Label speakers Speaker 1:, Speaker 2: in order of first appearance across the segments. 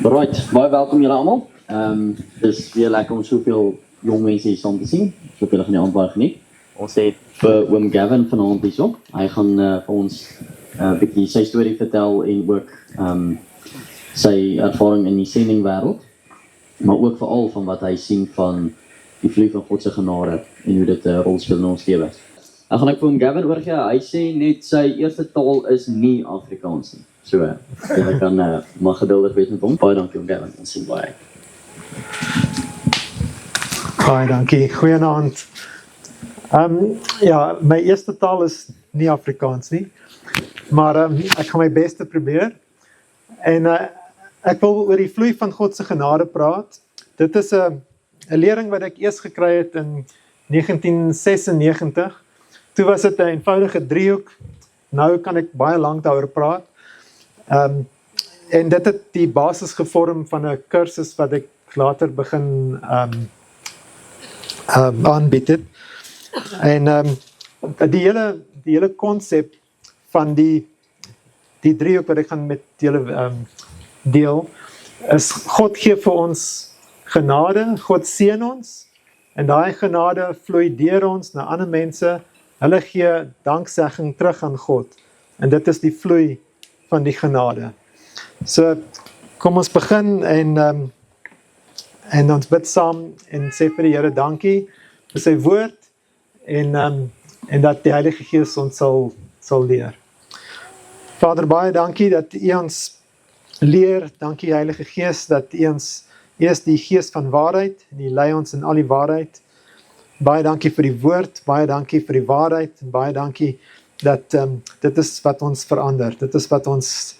Speaker 1: Right, baie welkom julle almal. Dis weer lekker om soveel jong mense hier saam te sien. So julle gaan die aand baie geniet. Ons het vir oom Gavin vanaand hierso. Hy gaan vir ons 'n bietjie sy storie vertel en ook sy ervaring in die sendingwêreld, maar ook veral van wat hy sien van die vloei van God se genade en hoe dit 'n rol speel in ons lewe. Dan gaan ek vir oom Gavin oorgee. Hy sê net sy eerste taal is nie Afrikaans nie. So, jy kan maar geduldig wees met hom. Baie dankie oom Gavin. Ons sien baie.
Speaker 2: Baie dankie. Goeienaand. Ja, my eerste taal is nie Afrikaans nie, maar ek gaan my bes te probeer. En ek wil oor die vloei van God se genade praat. Dit is 'n lering wat ek eers gekry het in 1996. Toe was dit 'n eenvoudige driehoek. Nou kan ek baie lank daaroor praat. En dit het die basis gevorm van 'n kursus wat ek later begin aanbied het. En die hele konsep van die driehoek wat ek gaan met julle deel, is God gee vir ons genade, God seën ons, en daai genade vloei deur ons na ander mense. Hulle gee danksegging terug aan God, en dit is die vloei van die genade. So, kom ons begin en ons bid saam en sê vir die Here dankie vir sy woord en dat die Heilige Gees ons sal leer. Vader, baie dankie dat U ons leer. Dankie Heilige Gees dat U ons is die Gees van waarheid en U lei ons in al die waarheid. Baie dankie vir die woord, baie dankie vir die waarheid en baie dankie dat dit is wat ons verander. Dit is wat ons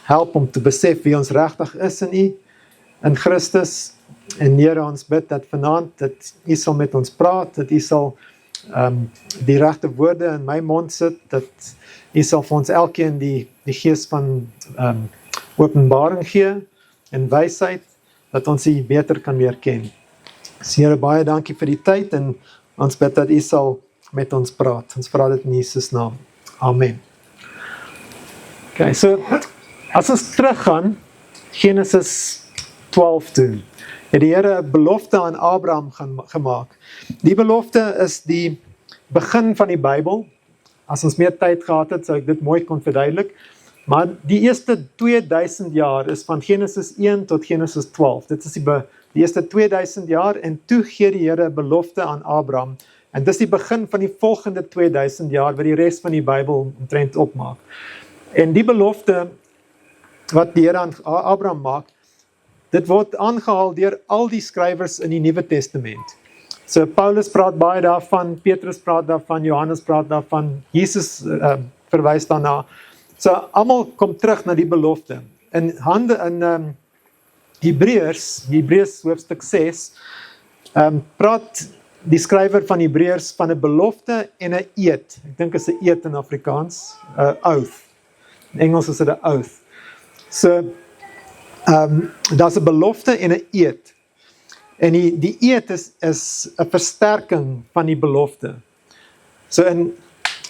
Speaker 2: help om te besef wie ons regtig is in U, in Christus. En Here, ons bid dat vanaand dat U sal met ons praat, dat U sal die regte woorde in my mond sit, dat U sal vir ons elkeen die gees van openbaring gee en wysheid, dat ons U beter kan leer ken. So, Here, baie dankie vir die tyd en ons bid dat U sal met ons praat. Ons vra dit in Jesus naam. Amen. Okay, so as ons teruggaan, Genesis 12 toe, het die Here 'n belofte aan Abraham gemaak. Die belofte is die begin van die Bybel. As ons meer tyd gehad het, sou ek dit mooi kon verduidelik. Maar die eerste 2000 jaar is van Genesis 1 tot Genesis 12. Dit is die eerste 2000 jaar en toe gee die Here 'n belofte aan Abraham. En dis die begin van die volgende 2000 jaar wat die res van die Bybel omtrent opmaak. En die belofte wat die Here aan Abraham maak, dit word aangehaal deur al die skrywers in die Nuwe Testament. So Paulus praat baie daarvan, Petrus praat daarvan, Johannes praat daarvan, Jesus verwys daarna. So almal kom terug na die belofte. In Hebreërs hoofstuk 6, praat die skrywer van Hebreërs van 'n belofte en 'n eed. Ek dink is 'n eed in Afrikaans, 'n oath. In Engels is dit 'n oath. So, daar's 'n belofte en 'n eed. En die eed is 'n versterking van die belofte. So in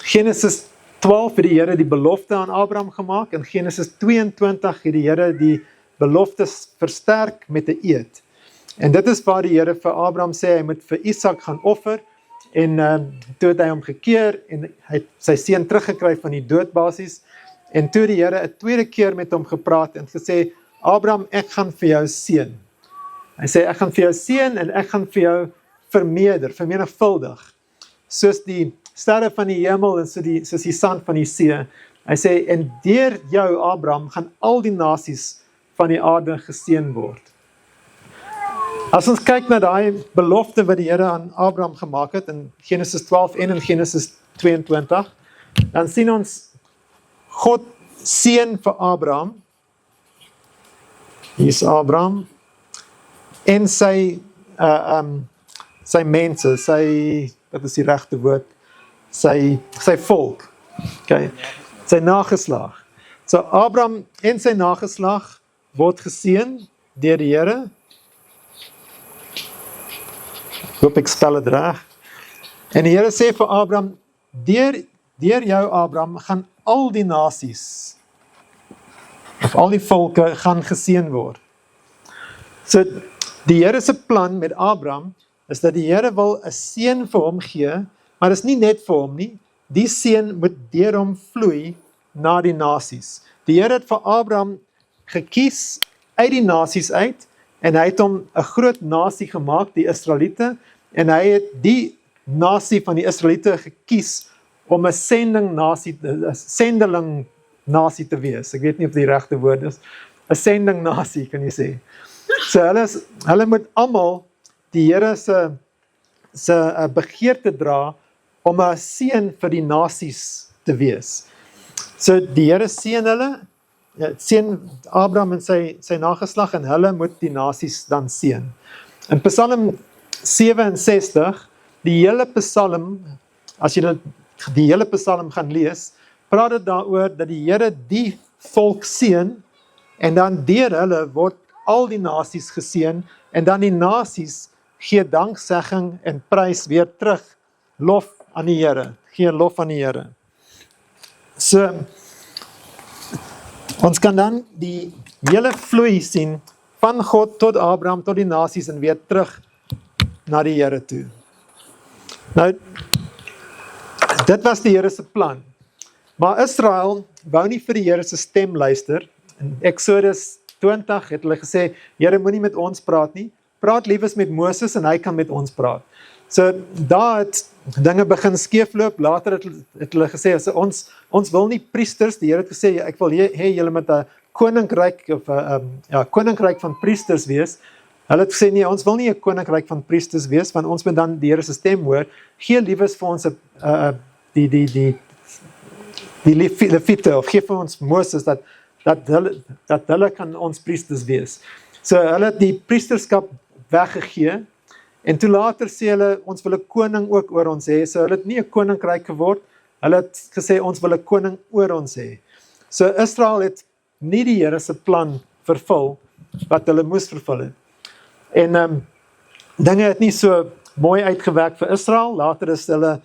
Speaker 2: Genesis 12 het die Here die belofte aan Abraham gemaak. In Genesis 22 het die Here die beloftes versterk met 'n eed. En dit is waar die Here vir Abraham sê hy moet vir Isak gaan offer. En toe het hy hom gekeer en hy het sy seun teruggekry van die dood basies. En toe die Here 'n tweede keer met hom gepraat en gesê, Abraham, ek gaan vir jou seën. Hy sê, ek gaan vir jou seën en ek gaan vir jou vermenigvuldig. Soos die sterre van die hemel en soos die sand van die see. Hy sê, en deur jou, Abraham, gaan al die nasies van die aarde geseën word. As ons kyk na daai belofte wat die Here aan Abraham gemaak het in Genesis 12 en in Genesis 22, dan sien ons God seën vir Abraham. Hier is Abraham en sy mense, wat is die regte woord? Sy volk. Okay. Sy nageslag. So Abraham en sy nageslag word geseën deur die Here. Ek hoop ek spel dit reg. En die Here sê vir Abraham, deur jou Abraham gaan al die nasies of al die volke gaan geseën word. So die Here se plan met Abraham is dat die Here wil 'n seën vir hom gee, maar dit is nie net vir hom nie. Die seën moet deur hom vloei na die nasies. Die Here het vir Abraham gekies uit die nasies uit en hy het hom 'n groot nasie gemaak, die Israeliete, en hy het die nasie van die Israeliete gekies om 'n sendeling nasie te wees. Ek weet nie of die regte woord is. 'n Sending nasie kan jy sê. So hulle moet almal die Here se begeerte dra om 'n seën vir die nasies te wees. So die Here seën hulle, seën Abraham en sy nageslag en hulle moet die nasies dan seën. In Psalm 67, die hele Psalm, as jy die hele Psalm gaan lees, praat dit daaroor dat die Here die volk seën en dan deur hulle word al die nasies geseën en dan die nasies gee danksegging en prys weer terug. Lof aan die Here, gee lof aan die Here. So, ons kan dan die hele vloei sien van God tot Abraham, tot die nasies en weer terug na die Here toe. Nou, dit was die Here se plan. Maar Israel wou nie vir die Here se stem luister. In Exodus 20 het hulle gesê, Here moenie met ons praat nie, praat liewes met Moses en hy kan met ons praat. So daar het dinge begin skeefloop, later het hulle gesê, ons wil nie priesters, die Here het gesê, ek wil hê julle moet 'n koninkryk, of 'n koninkryk van priesters wees. Hulle het gesê, nee, ons wil nie 'n koninkryk van priesters wees, want ons moet dan die Here se stem hoor, gee liewes vir ons die Lewiete, of gee vir ons Moses, dat hulle kan ons priesters wees. So hulle het die priesterskap weggegee, en toe later sê hulle, ons wil 'n koning ook oor ons hê, so hulle het nie 'n koninkryk geword, hulle het gesê, ons wil 'n koning oor ons hê. So Israel het nie die Here se plan vervul, wat hulle moes vervul het. En dinge het nie so mooi uitgewerk vir Israel, later is hulle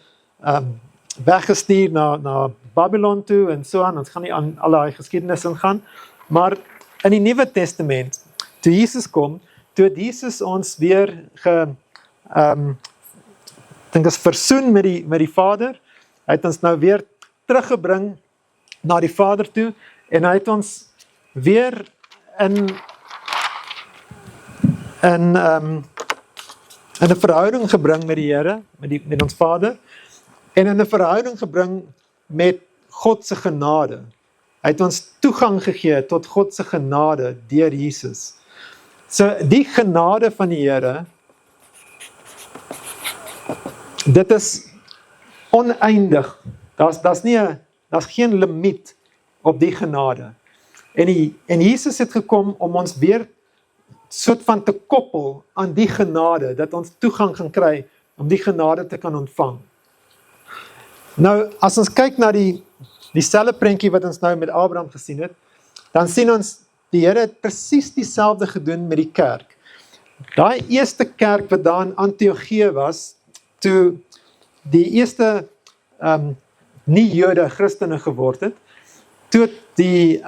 Speaker 2: weggestuur na Babylon toe, en so aan, ons gaan nie aan al die geskiedenis ingaan, maar in die Nuwe Testament, toe Jesus kom, toe het Jesus ons weer dink is versoen met die Vader, hy het ons nou weer teruggebring na die Vader toe, en hy het ons weer in 'n verhouding gebring met die Here, met ons Vader, en in 'n verhouding gebring met God se genade. Hy het ons toegang gegee tot God se genade deur Jesus. So die genade van die Here, dit is oneindig. Daar's geen limiet op die genade. En Jesus het gekom om ons weer soort van te koppel aan die genade, dat ons toegang gaan kry om die genade te kan ontvang. Nou, as ons kyk na dieselfde prentjie wat ons nou met Abraham gesien het, dan sien ons, die Here het presies dieselfde gedoen met die kerk. Daai eerste kerk wat daar in Antiochië was, toe die eerste nie-Jode Christene geword het, toe die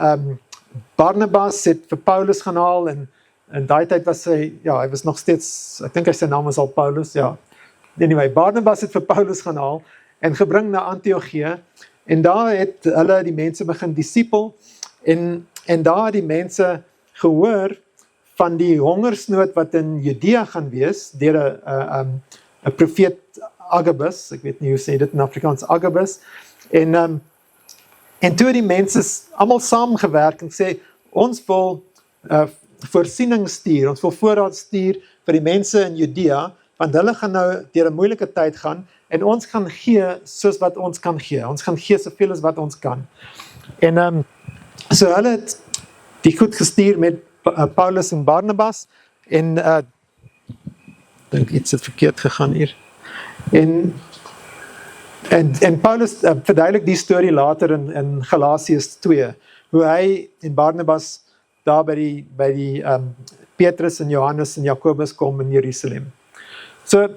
Speaker 2: Barnabas het vir Paulus gaan haal, en in daai tyd was hy was nog steeds, ek dink sy naam was al Paulus, Anyway, Barnabas het vir Paulus gaan haal, en gebring na Antiochië, en daar het hulle die mense begin disipel, en daar het die mense gehoor van die hongersnood wat in Judea gaan wees, deur 'n profeet Agabus, ek weet nie hoe sê dit in Afrikaans, Agabus, en toe het die mense almal saamgewerk en sê, ons wil voorsiening stuur, ons wil voorraad stuur vir die mense in Judea, want hulle gaan nou deur 'n moeilike tyd gaan, en ons gaan gee soos wat ons kan gee. Ons gaan gee soveel as wat ons kan. En so hulle het die goed gestuur met Paulus en Barnabas, en dink iets het verkeerd gegaan hier. En Paulus verduidelik die storie later in Galasiërs 2, hoe hy en Barnabas daar by die Petrus en Johannes en Jakobus kom in Jerusalem. So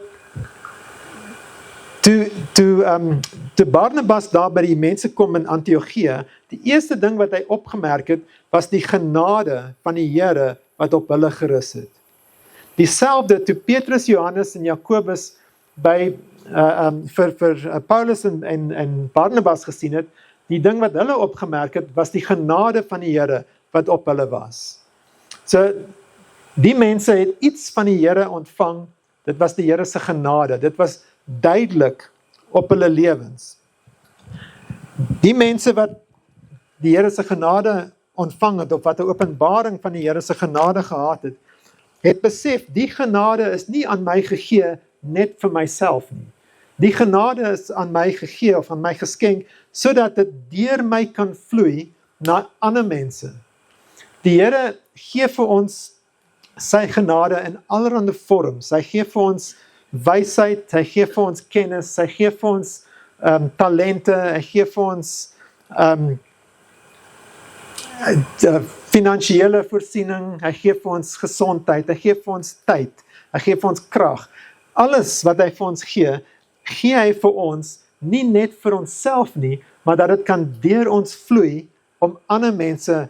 Speaker 2: toe Barnabas daar by die mense kom in Antiochia, die eerste ding wat hy opgemerk het, was die genade van die Here wat op hulle gerus het. Dieselfde toe Petrus, Johannes en Jakobus by vir Paulus en Barnabas gesien het, die ding wat hulle opgemerk het, was die genade van die Here wat op hulle was. So, die mense het iets van die Here ontvang, dit was die Here se genade, dit was duidelik op hulle lewens. Die mense wat die Here se genade ontvang het, of wat 'n openbaring van die Here se genade gehad het, het besef, die genade is nie aan my gegee net vir myself nie. Die genade is aan my gegee, of aan my geskenk, sodat dit deur my kan vloei na ander mense. Die Here gee vir ons sy genade in allerlei vorms. Hy gee vir ons wysheid, hy gee vir ons kennis, hy gee vir ons talente, hy gee vir ons finansiële voorsiening, hy gee vir ons gesondheid, hy gee vir ons tyd, hy gee vir ons krag. Alles wat hy vir ons gee hy vir ons, nie net vir onsself nie, maar dat dit kan deur ons vloei, om ander mense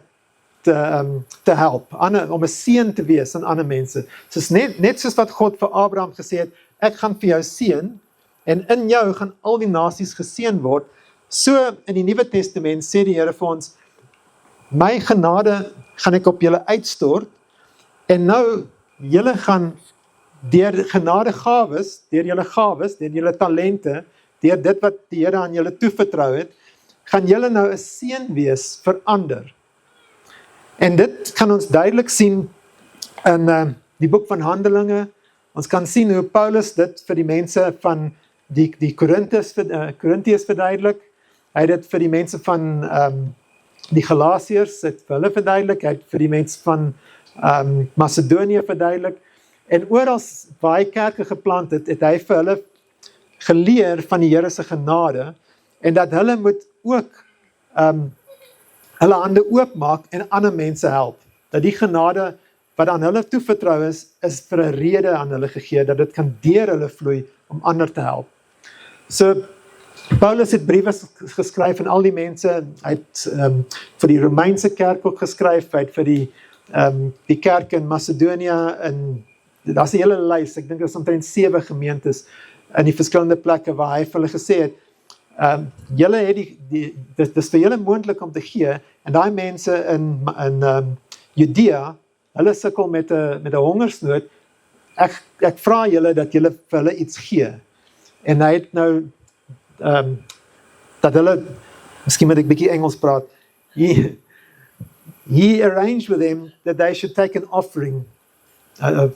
Speaker 2: te help, om 'n seën te wees aan ander mense. Soos net soos wat God vir Abraham gesê het, ek gaan vir jou seën, en in jou gaan al die nasies geseën word, so in die Nuwe Testament sê die Here vir ons, my genade gaan ek op julle uitstort, en nou, julle gaan deur genadegawes, deur julle talente, deur dit wat die Here aan julle toevertrou het, gaan julle nou 'n seën wees vir ander. En dit kan ons duidelik sien in die boek van Handelinge. Ons kan sien hoe Paulus dit vir die mense van die Korintiërs verduidelik. Hy het dit vir die mense van die Galasiërs, het vir hulle verduidelik, hy het vir die mense van Macedonië verduidelik. En oral waar hy kerke geplant het, het hy vir hulle geleer van die Here se genade, en dat hulle moet ook hulle hande oopmaak en ander mense help. Dat die genade wat aan hulle toevertrou is vir 'n rede aan hulle gegee, dat dit kan deur hulle vloei om ander te help. So, Paulus het briewe geskryf aan al die mense, hy het vir die Romeinse kerk ook geskryf, hy het vir die kerk in Macedonië, en daar's 'n hele lys, ek dink daar is omtrent 7 gemeentes in die verskillende plekke waar hy vir hulle gesê het, julle het dis vir julle moontlik om te gee, en daai mense in Judea, hulle sukkel met 'n hongersnood, ek vra julle dat julle vir hulle iets gee. En hy het nou dat hulle, miskien moet ek bietjie Engels praat, he arranged with them that they should take an offering,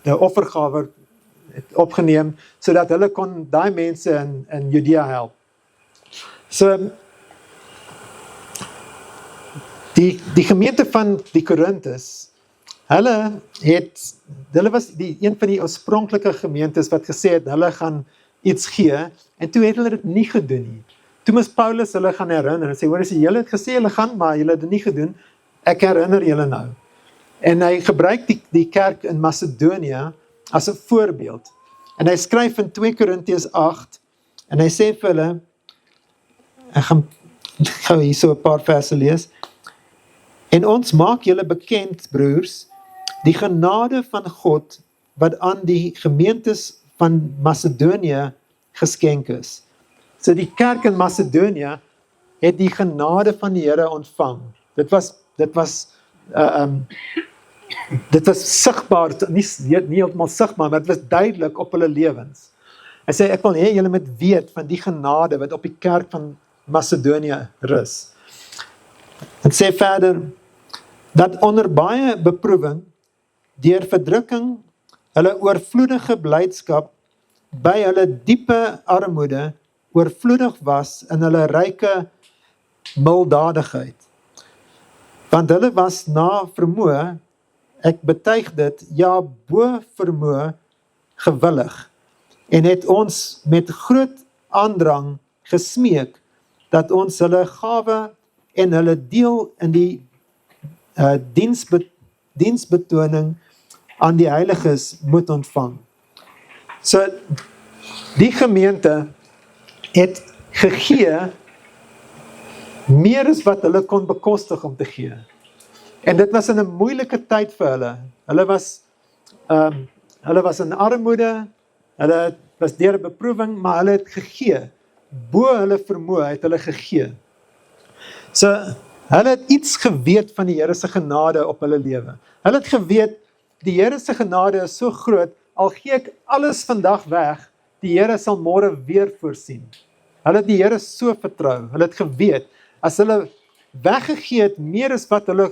Speaker 2: die offergawe opgeneem, sodat hulle kon daai mense in Judea help. So, die gemeente van die Korintus, hulle was een van die oorspronklike gemeentes wat gesê het, hulle gaan iets gee, en toe het hulle dit nie gedoen nie. Toe moes Paulus hulle gaan herinner, en sê, hoor, julle het gesê hulle gaan, maar julle het dit nie gedoen, ek herinner julle nou. En hy gebruik die kerk in Macedonië as 'n voorbeeld. En hy skryf in 2 Korintiërs 8, en hy sê vir hulle, ek gaan gou hier so 'n paar verse lees, en ons maak julle bekend, broers, die genade van God, wat aan die gemeentes van Macedonië geskenk is. So die kerk in Macedonië het die genade van die Here ontvang. Dit was sigbaar, nie heeltemal sigbaar, maar dit was duidelik op hulle lewens. Hy sê, ek wil hê julle moet weet van die genade wat op die kerk van Macedonië rus. En sê verder, dat onder baie beproewing, deur verdrukking, hulle oorvloedige blydskap, by hulle diepe armoede, oorvloedig was in hulle ryke milddadigheid. Want hulle was na vermoë, ek betuig dit, ja, bo vermoë, gewillig, en het ons met groot aandrang gesmeek, dat ons hulle gawe en hulle deel in die diensbetoning aan die heiliges moet ontvang. So, die gemeente het gegee meer as wat hulle kon bekostig om te gee. En dit was in 'n moeilike tyd vir hulle. Hulle was in armoede, hulle was deur 'n beproewing, maar hulle het gegee. Bo hulle vermoë het hulle gegee. So, hulle het iets geweet van die Here se genade op hulle lewe. Hulle het geweet, die Here se genade is so groot, al gee ek alles vandag weg, die Here sal môre weer voorsien. Hulle het die Here so vertrou, hulle het geweet, as hulle weggegee het, meer as wat hulle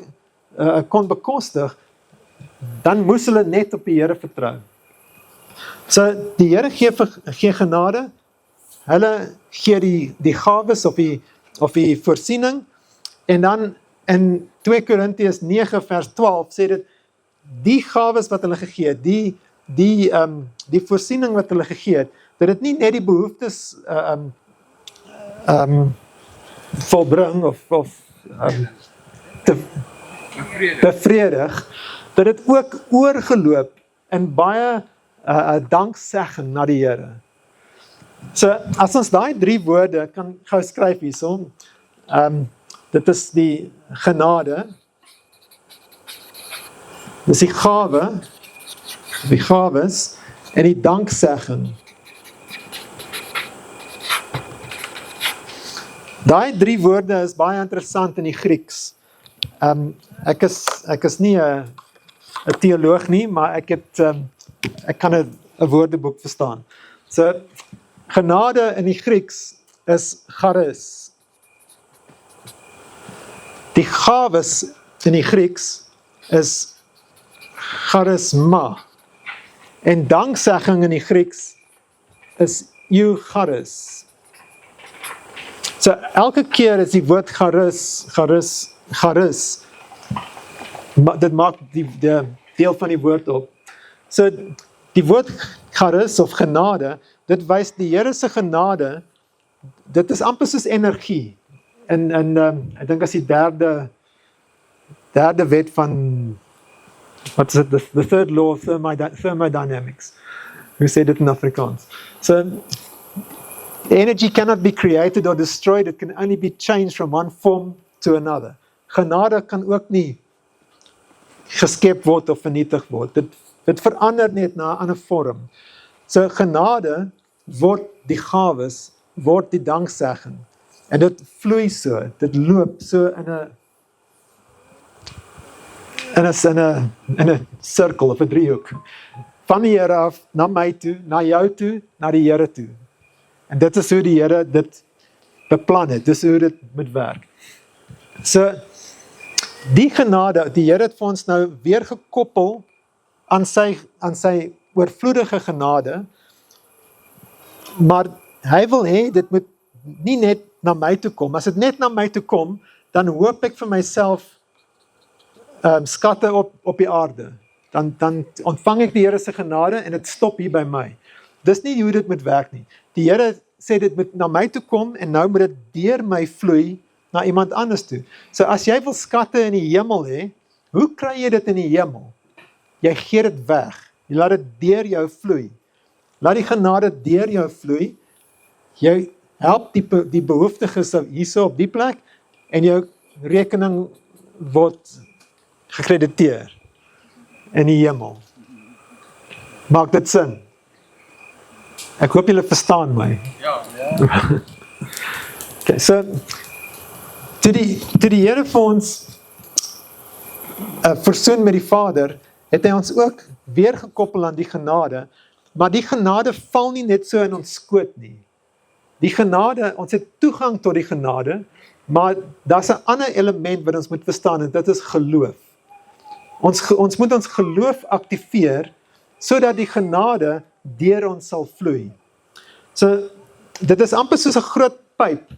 Speaker 2: kon bekostig, dan moes hulle net op die Here vertrou. So, die Here gee genade, hulle gee die gawes of die voorsiening, en dan in 2 Korintiërs 9 vers 12 sê dit, die gawes wat hulle gegee het, die voorsiening wat hulle gegee het, dat dit nie net die behoeftes volbring of bevredig, dat dit ook oorgeloop in baie danksegging na die Here. So, as ons daai 3 woorde kan gou skryf hierso, dit is die genade, dis die gawe, die gawes, en die danksegging. Daai 3 woorde is baie interessant in die Grieks. Ek is nie 'n teoloog nie, maar ek kan 'n woordeboek verstaan. So, genade in die Grieks is charis. Die gawes in die Grieks is charisma. En danksegging in die Grieks is eucharis. So, elke keer is die woord charis, dit maak die deel van die woord op. So, die woord charis of genade, dit wys die Here se genade, dit is amper soos energie. En ek dink as die derde wet van, wat is dit, the third law of thermodynamics. Hoe sê dit in Afrikaans? So, energy cannot be created or destroyed, it can only be changed from one form to another. Genade kan ook nie geskep word of vernietig word. Dit verander net na 'n ander vorm. So genade word die gawes, word die danksegging. En dit vloei so, dit loop so in 'n sirkel of 'n driehoek. Van die Here af, na my toe, na jou toe, na die Here toe. En dit is hoe die Here dit beplan het, dis hoe dit moet werk. So, die genade, die Here het vir ons nou weer gekoppel aan sy oorvloedige genade, maar hy wil hê, dit moet nie net na my toe kom. As dit net na my toe kom, dan hoop ek vir myself skatte op die aarde. Dan ontvang ek die Here se genade en dit stop hier by my. Dis nie hoe dit moet werk nie. Die Here sê dit moet na my toe kom en nou moet dit deur my vloei na iemand anders toe. So as jy wil skatte in die hemel hê, hoe kry jy dit in die hemel? Jy gee dit weg. Jy laat dit deur jou vloei. Laat die genade deur jou vloei. Jy help die behoeftiges hierso op die plek en jou rekening word gekrediteer in die hemel. Maak dit sin? Ek hoop julle verstaan my.
Speaker 3: Ja.
Speaker 2: Okay, so toe die Here vir ons versoen met die Vader, het hy ons ook weer gekoppel aan die genade, maar die genade val nie net so in ons skoot nie. Die genade, ons het toegang tot die genade, maar daar's 'n ander element wat ons moet verstaan en dit is geloof. Ons moet ons geloof aktiveer sodat die genade deur ons sal vloei. So dit is amper soos 'n groot pyp.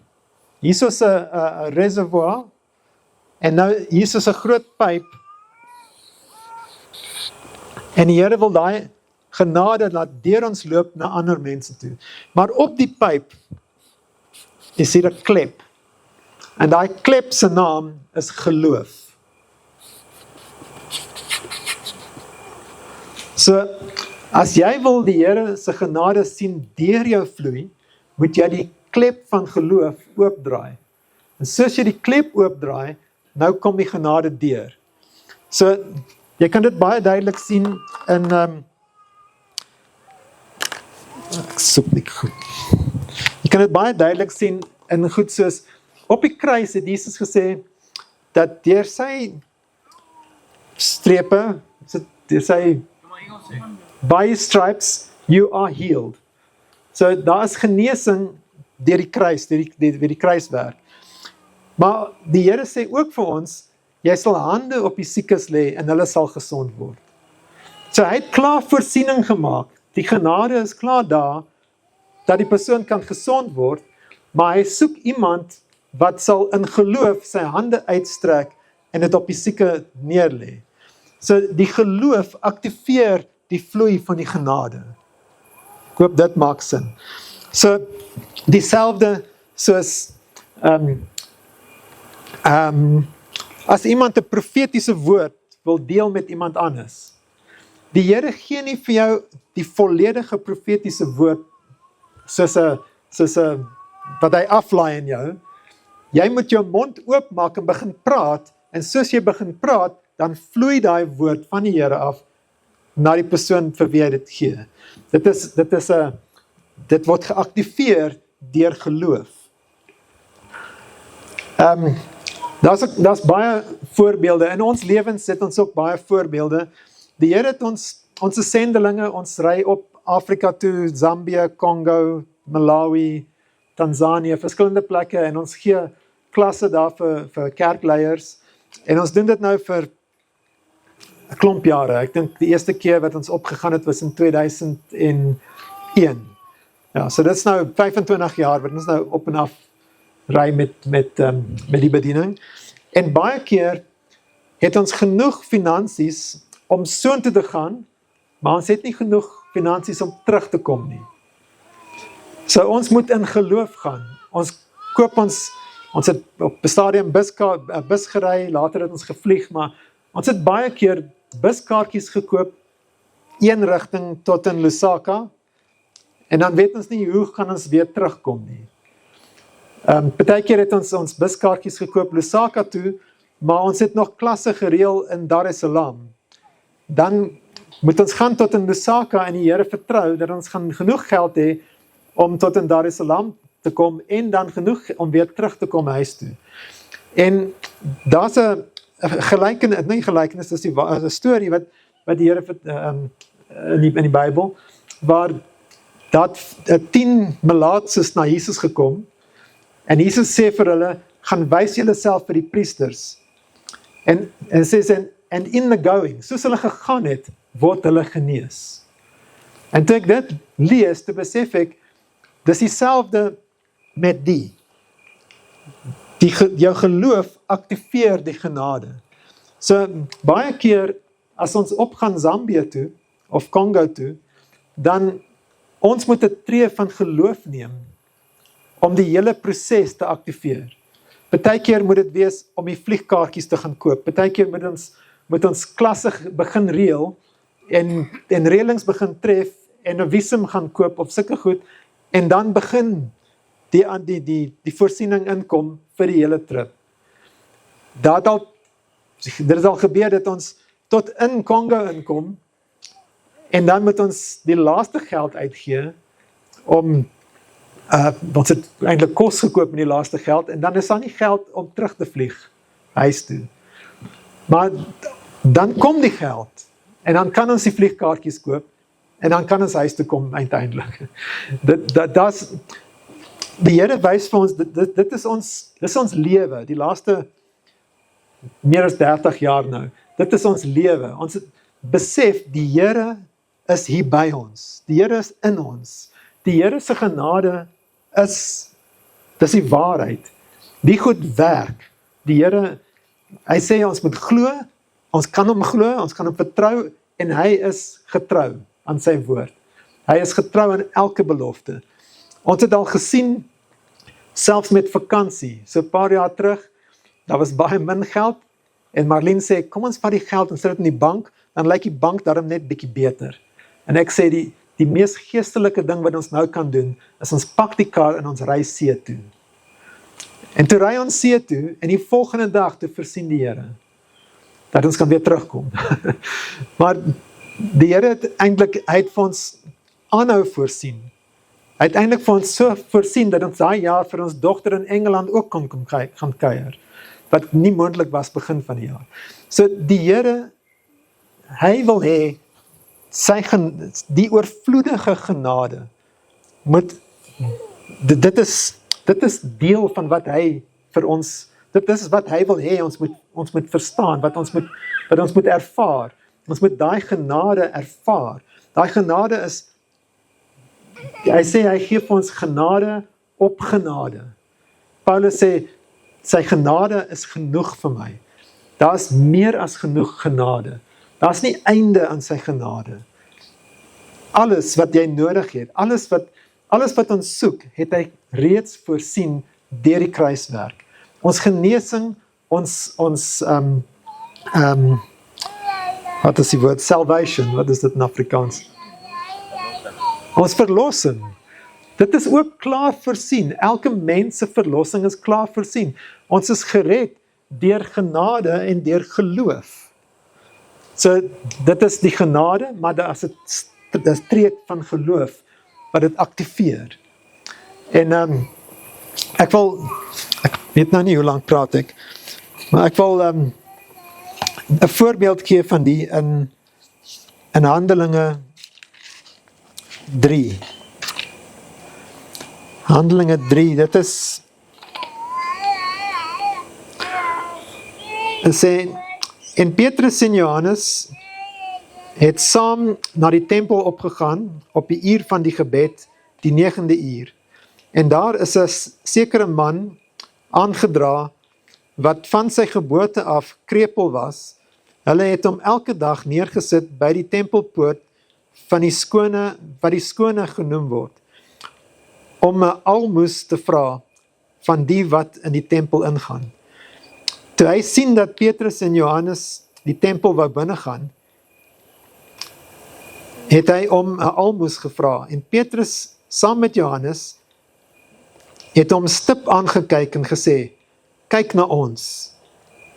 Speaker 2: Hier is 'n reservoir en nou hier is 'n groot pyp. En die Here wil daai genade laat deur ons loop na ander mense toe. Maar op die pyp is hier 'n klep. En daai klep se naam is geloof. So, as jy wil die Here se genade sien deur jou vloei, moet jy die klep van geloof oopdraai. En soos jy die klep oopdraai, nou kom die genade deur. So, jy kan dit baie duidelik sien in, ek soek nie goed. Jy kan dit baie duidelik sien in goed soos, op die kruis het Jesus gesê, dat deur sy strepe, deur sy by his stripes, you are healed. So, daar is genesing deur die kruis, deur die kruiswerk. Maar die Here sê ook vir ons, jy sal hande op die siekes lê en hulle sal gesond word. So hy het klaar voorsiening gemaak. Die genade is klaar daar, dat die persoon kan gesond word, maar hy soek iemand wat sal in geloof sy hande uitstrek en dit op die sieke neerlê. So die geloof aktiveer die vloei van die genade. Ek hoop dit maak sin. So dieselfde soos as iemand 'n profetiese woord wil deel met iemand anders. Die Here gee nie vir jou die volledige profetiese woord soos 'n wat hy aflaai in jou. Jy moet jou mond oopmaak en begin praat, en soos jy begin praat, dan vloei daai woord van die Here af na die persoon vir wie hy dit gee. Dit word geaktiveer deur geloof. Daar's baie voorbeelde. In ons lewens het ons ook baie voorbeelde. Die Here het ons sendelinge, ons ry op Afrika toe, Zambia, Kongo, Malawi, Tanzanië, verskillende plekke, en ons gee klasse daar vir kerkleiers, en ons doen dit nou vir 'n klomp jare. Ek dink die eerste keer wat ons opgegaan het was in 2001. Ja, so dit is nou 25 jaar wat ons nou op en af ry met die bediening. En baie keer het ons genoeg finansies om soontoe te gaan, maar ons het nie genoeg finansies om terug te kom nie. So ons moet in geloof gaan. Ons het op 'n stadium bus gery, later het ons gevlieg, maar ons het baie keer buskaartjies gekoop, een rigting tot in Lusaka, en dan weet ons nie hoe gaan ons weer terugkom nie. Partykeer het ons buskaartjies gekoop Lusaka toe, maar ons het nog klasse gereël in Dar es Salaam. Dan moet ons gaan tot in Lusaka en die Here vertrou dat ons gaan genoeg geld hê om tot in Dar es Salaam te kom, en dan genoeg om weer terug te kom huis toe. En daar's 'n gelykenis, dis 'n storie wat die Here in die Bybel, waar dat 10 melaatses na Jesus gekom, en Jesus sê vir hulle, gaan wys julle self vir die priesters. En sê, and in the going, soos hulle gegaan het, word hulle genees. En toe ek dit lees, toe besef ek, dis dieselfde met jou geloof aktiveer die genade. So, baie keer, as ons opgaan Zambia toe, of Kongo toe, dan ons moet 'n tree van geloof neem, om die hele proses te aktiveer. Partykeer moet dit wees om die vliegkaartjies te gaan koop. Partykeer moet ons klasse begin reël, en reëlings begin tref, en 'n visum gaan koop of sulke goed, en dan begin die voorsiening inkom vir die hele trip. Dit is al gebeur dat ons tot in Kongo inkom, en dan moet ons die laaste geld uitgee, ons het eintlik kos gekoop met die laaste geld, en dan is daar nie geld om terug te vlieg, huis toe. Maar dan kom die geld, en dan kan ons die vliegkaartjies koop, en dan kan ons huis toe kom uiteindelik. Die Here wys vir ons, dit is ons lewe, die laaste meer as 30 jaar nou, dit is ons lewe. Ons het besef, die Here is hier by ons, die Here is in ons, die Here se genade dis die waarheid, die goed werk, die Here, hy sê ons moet glo, ons kan hom glo, ons kan hom vertrou, en hy is getrou aan sy woord. Hy is getrou aan elke belofte. Ons het al gesien, selfs met vakansie, so 'n paar jaar terug, daar was baie min geld, en Marlene sê, kom ons vat die geld en sit dit in die bank, dan lyk die bank daarom net bietjie beter. En ek sê, die mees geestelike ding wat ons nou kan doen, is ons pak die kar en ons ry see toe. En toe ry ons see toe, en die volgende dag toe voorsien die Here, dat ons kan weer terugkom. Maar die Here het eintlik, hy het vir ons aanhou voorsien. Hy het eintlik vir ons so voorsien, dat ons daai jaar vir ons dogter in Engeland ook kon gaan kuier, wat nie moontlik was begin van die jaar. So die Here, hy wil hê, die oorvloedige genade, dit is deel van wat hy vir ons, dit is wat hy wil hê, ons moet verstaan, wat ons moet ervaar. Ons moet daai genade ervaar. Daai genade is, hy sê, hy gee vir ons genade op genade. Paulus sê, sy genade is genoeg vir my. Daar is meer as genoeg genade. Daar is nie einde aan sy genade. Alles wat jy nodig het, alles wat ons soek, het hy reeds voorsien deur die kruiswerk. Ons genesing, wat is die woord? Salvation, wat is dit in Afrikaans? Ons verlossing. Dit is ook klaar voorsien. Elke mens se verlossing is klaar voorsien. Ons is gered deur genade en deur geloof. So, dit is die genade, maar dit is 'n streek van geloof wat dit aktiveer. En ek weet nou nie hoe lank praat ek, maar ek wil 'n voorbeeld gee van die in Handelinge 3. Handelinge 3, dit is sê, en Petrus en Johannes het saam na die tempel opgegaan op die uur van die gebed, die 9de uur. En daar is 'n sekere man aangedra wat van sy geboorte af krepeel was. Hulle het hom elke dag neergesit by die tempelpoort van die skone, wat die skone genoem word, om 'n almoes te vra van die wat in die tempel ingaan. Toe hy sien dat Petrus en Johannes die tempel wou binnegaan, het hy om 'n almoes gevra, en Petrus saam met Johannes het hom stip aangekyk en gesê, kyk na ons.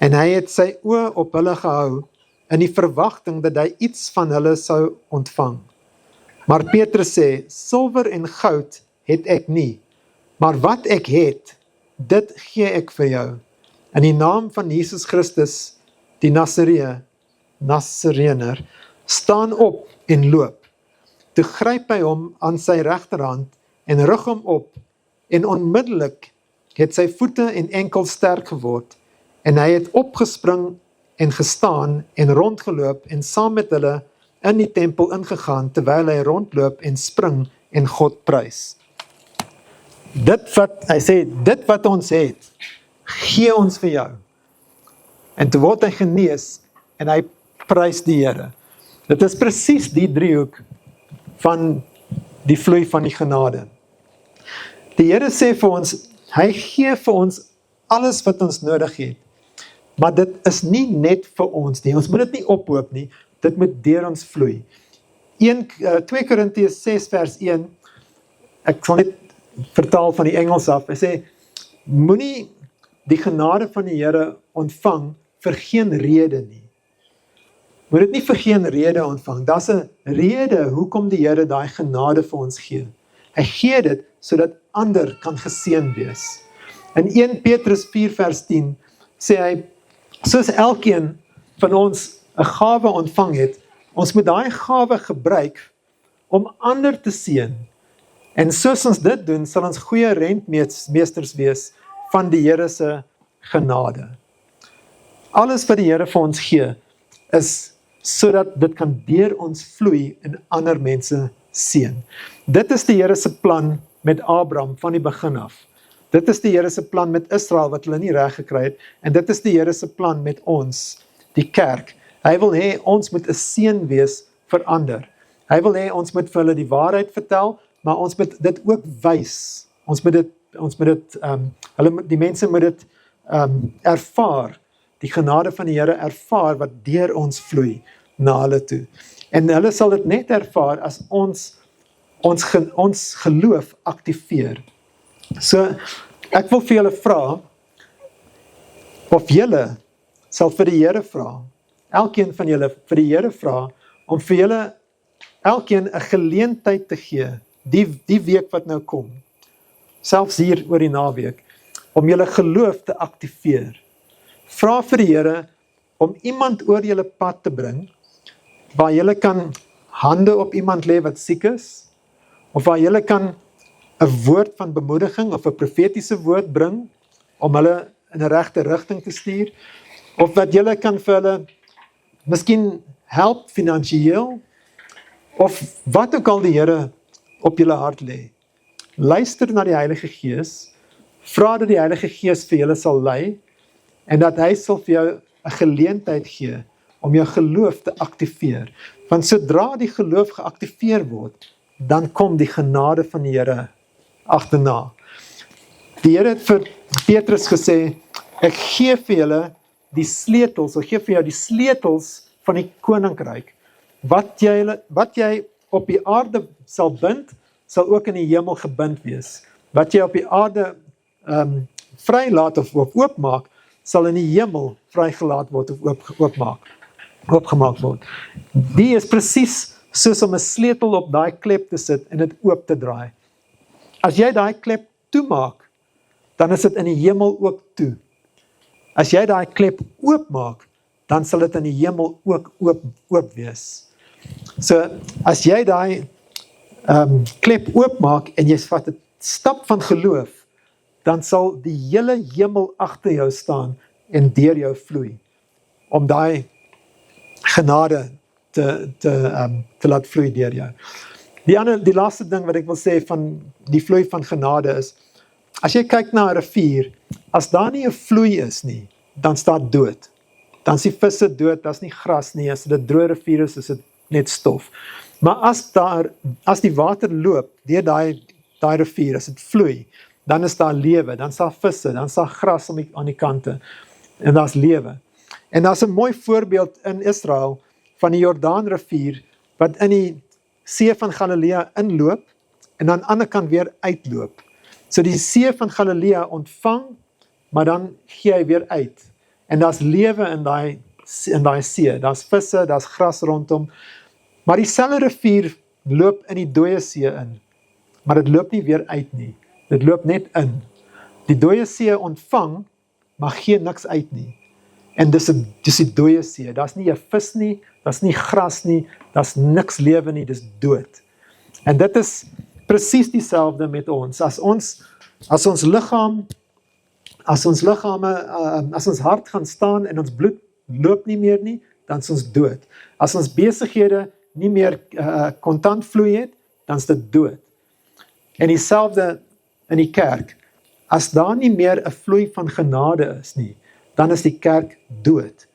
Speaker 2: En hy het sy oë op hulle gehou, in die verwagting dat hy iets van hulle sou ontvang. Maar Petrus sê, silwer en goud het ek nie, maar wat ek het, dit gee ek vir jou. In die naam van Jesus Christus, die Nasarener, staan op en loop. Toe gryp hy hom aan sy regterhand en rig hom op, en onmiddellik het sy voete en enkels sterk geword, en hy het opgespring en gestaan en rondgeloop en saam met hulle in die tempel ingegaan, terwyl hy rondloop en spring en God prys. Hy sê, dit wat ons het, gee ons vir jou. En toe word hy genees, en hy prys die Here. Dit is presies die driehoek van die vloei van die genade. Die Here sê vir ons, hy gee vir ons alles wat ons nodig het. Maar dit is nie net vir ons nie, ons moet dit nie ophoop nie, dit moet deur ons vloei. 2 Korintiërs 6 vers 1, ek sal net vertaal van die Engels af, hy sê, moenie die genade van die Here ontvang vir geen rede nie. Moet dit nie vir geen rede ontvang, daar's 'n rede hoekom die Here daai genade vir ons gee. Hy gee dit sodat ander kan geseën wees. In 1 Petrus 4 vers 10 sê hy, soos elkeen van ons 'n gawe ontvang het, ons moet daai gawe gebruik om ander te seën. En soos ons dit doen, sal ons goeie rentmeesters wees van die Here se genade. Alles wat die Here vir ons gee, is sodat dit kan deur ons vloei en ander mense seën. Dit is die Here se plan met Abraham van die begin af. Dit is die Here se plan met Israel wat hulle nie reg gekry het, en dit is die Here se plan met ons, die kerk. Hy wil hê ons moet 'n seën wees vir ander. Hy wil hê ons moet vir hulle die waarheid vertel, maar ons moet dit ook wys. Die mense moet dit ervaar, die genade van die Here ervaar wat deur ons vloei na hulle toe. En hulle sal dit net ervaar as ons ons geloof aktiveer. So, ek wil vir julle vra, of julle sal vir die Here vra, elkeen van julle vir die Here vra, om vir julle elkeen 'n geleentheid te gee, die week wat nou kom, selfs hier oor die naweek, om julle geloof te aktiveer. Vra vir die Here om iemand oor julle pad te bring, waar julle kan hande op iemand lê wat siek is, of waar julle kan 'n woord van bemoediging of 'n profetiese woord bring, om hulle in 'n regte rigting te stuur, of wat julle kan vir hulle miskien help finansiëel, of wat ook al die Here op julle hart lê. Luister na die Heilige Gees, vra dat die Heilige Gees vir julle sal lei, en dat hy sal vir jou 'n geleentheid gee om jou geloof te aktiveer. Want sodra die geloof geaktiveer word, dan kom die genade van die Here agterna. Die Here het vir Petrus gesê, ek gee vir julle die sleutels, ek gee vir jou die sleutels van die koninkryk. Wat jy op die aarde sal bind, sal ook in die hemel gebind wees. Wat jy op die aarde vrylaat of oopmaak, sal in die hemel vrygelaat word of oopgemaak word. Die is presies soos om 'n sleutel op daai klep te sit en dit oop te draai. As jy daai klep toemaak, dan is dit in die hemel ook toe. As jy daai klep oopmaak, dan sal dit in die hemel ook oop wees. So, as jy daai klep oopmaak en jy vat 'n stap van geloof, dan sal die hele hemel agter jou staan en deur jou vloei, om daai genade te laat vloei deur jou. Die laaste ding wat ek wil sê van die vloei van genade is, as jy kyk na 'n rivier, as daar nie 'n vloei is nie, dan staan dood. Dan is die visse dood, daar's nie gras nie, as dit 'n droë rivier is dit net stof. Maar as die water loop deur daai rivier, as dit vloei, dan is daar lewe, dan is daar visse, dan is daar gras aan die kante, en daar's lewe. En daar's 'n mooi voorbeeld in Israel van die Jordaanrivier, wat in die see van Galilea inloop, en aan die ander kant weer uitloop. So die see van Galilea ontvang, maar dan gee hy weer uit. En daar's lewe in daai see, daar's visse, daar's gras rondom, maar dieselfde rivier loop in die dooie see in, maar dit loop nie weer uit nie, dit loop net in. Die dooie see ontvang, maar gee niks uit nie. En dis die dooie see, daar's nie 'n vis nie, daar's nie gras nie, daar's niks lewe nie, dis dood. En dit is presies dieselfde met ons. As ons hart gaan staan en ons bloed loop nie meer nie, dan is ons dood. As ons besighede nie meer kontant vloei het, dan is dit dood. En dieselfde in die kerk. As daar nie meer 'n vloei van genade is nie, dan is die kerk dood.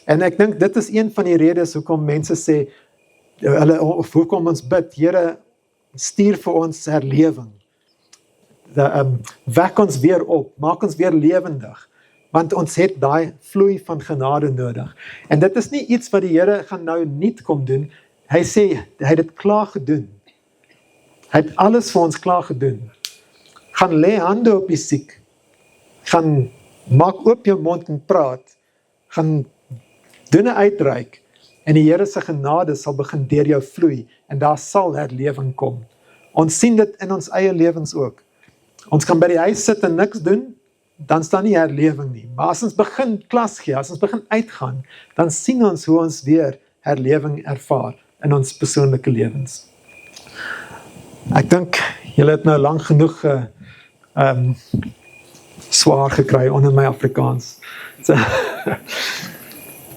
Speaker 2: En ek dink dit is een van die redes hoekom mense sê, of hoekom ons bid, Here, stuur vir ons herlewing. Wek ons weer op, maak ons weer lewendig, want ons het daai vloei van genade nodig. En dit is nie iets wat die Here gaan nou niet kom doen. Hy sê, hy het dit klaar gedoen. Hy het alles vir ons klaar gedoen. Gaan lê hande op die siek, gaan maak oop jou mond en praat, gaan doen 'n uitreik, en die Here se genade sal begin deur jou vloei, en daar sal herlewing kom. Ons sien dit in ons eie lewens ook. Ons kan by die huis sit en niks doen, dan staan nie herlewing nie. Maar as ons begin klas gee, as ons begin uitgaan, dan sien ons hoe ons weer herlewing ervaar in ons persoonlike lewens. Ek dink, julle het nou lank genoeg swaar gekry onder my Afrikaans. So,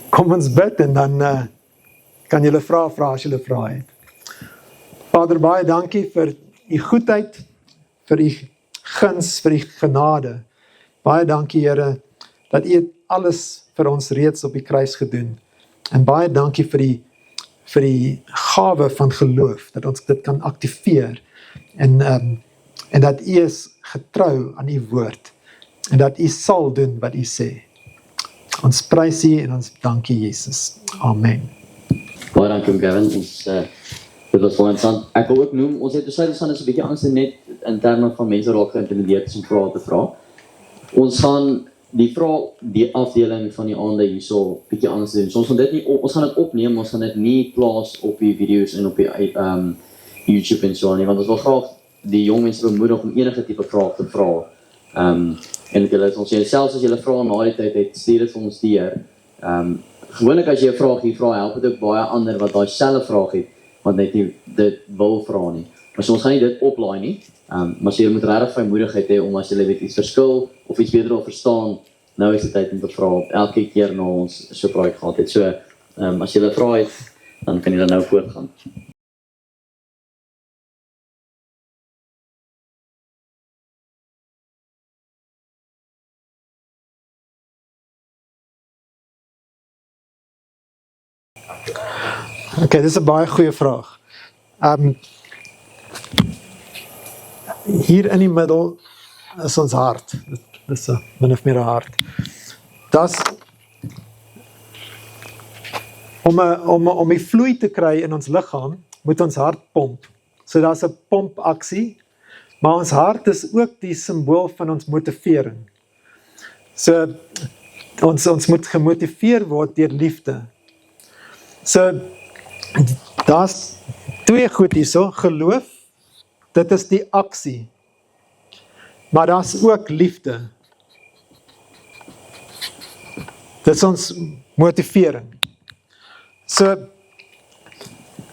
Speaker 2: kom ons bid en dan kan julle vra as julle vra het. Vader, baie dankie vir u goedheid, vir u guns, vir u genade. Baie dankie, Here, dat u alles vir ons reeds op die kruis gedoen. En baie dankie vir die gawe van geloof, dat ons dit kan aktiveer. En dat u is getrou aan u woord. En dat u sal doen wat u sê. Ons prys u en ons dankie, Jesus. Amen.
Speaker 1: Baie dankie, Gavin. Ons Dit was baie interessant. Ek wil ook noem, ons het besluit ons is 'n bietjie anders net in terme van mense raak geïntimideerd om vrae te vra. Ons gaan die afdeling van die aande hierso bietjie anders doen. So ons gaan dit nie ons gaan dit opneem, ons gaan dit nie plaas op die video's en op die YouTube en so nie, want ons wil graag die jong mense bemoedig om enige tipe vraag te vra. En ons sê selfs as jy vra na die tyd het, stuur dit vir ons deur. Gewoonlik as jy 'n vraag hier vra, help dit ook baie ander wat daai selfe vraag het, want net nie dit wil vra nie. Maar so ons gaan nie dit oplaai nie. Maar so jy moet regtig vrymoedigheid hê om as jy weet iets verskil of iets beter wil verstaan, nou is die tyd om te vra elke keer na ons so praat gehad het. So as jy vra het, dan kan jy dan nou voortgaan.
Speaker 2: Okay, dis 'n baie goeie vraag. Hier in die middel is ons hart. Dit is min of meer 'n hart. Das om die vloei te kry in ons liggaam, moet ons hart pomp. So daar's 'n pompaksie, maar ons hart is ook die simbool van ons motivering. So ons moet gemotiveer word deur liefde. So daar's twee goed hierso, geloof, dit is die aksie. Maar daar's ook liefde. Dit is ons motivering. So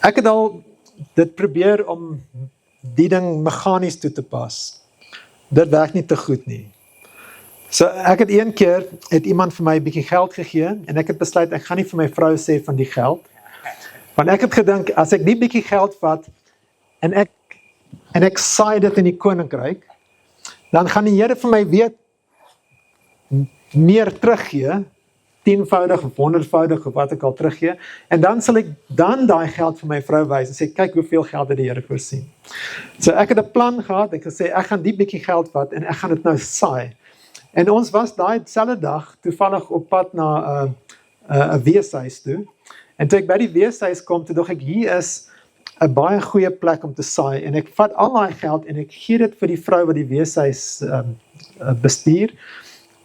Speaker 2: ek het al dit probeer om die ding meganies toe te pas. Dit werk nie te goed nie. So ek het een keer het iemand vir my 'n bietjie geld gegee en ek het besluit ek gaan nie vir my vrou sê van die geld. Want ek het gedink as ek die bietjie geld vat en ek saai dit in die koninkryk, dan gaan die Here vir my weer meer teruggee, 10voudig of 100voudig of wat ek al teruggee, en dan sal ek dan daai geld vir my vrou wys en sê kyk hoeveel geld het die Here voorsien. So ek het 'n plan gehad, ek het gesê ek gaan die bietjie geld vat en ek gaan dit nou saai. En ons was daai selfde dag toevallig op pad na 'n weeshuis toe. En toe ek by die weeshuis kom, toe dog ek hier is 'n baie goeie plek om te saai en ek vat al daai geld en ek gee dit vir die vrou wat die weeshuis bestuur.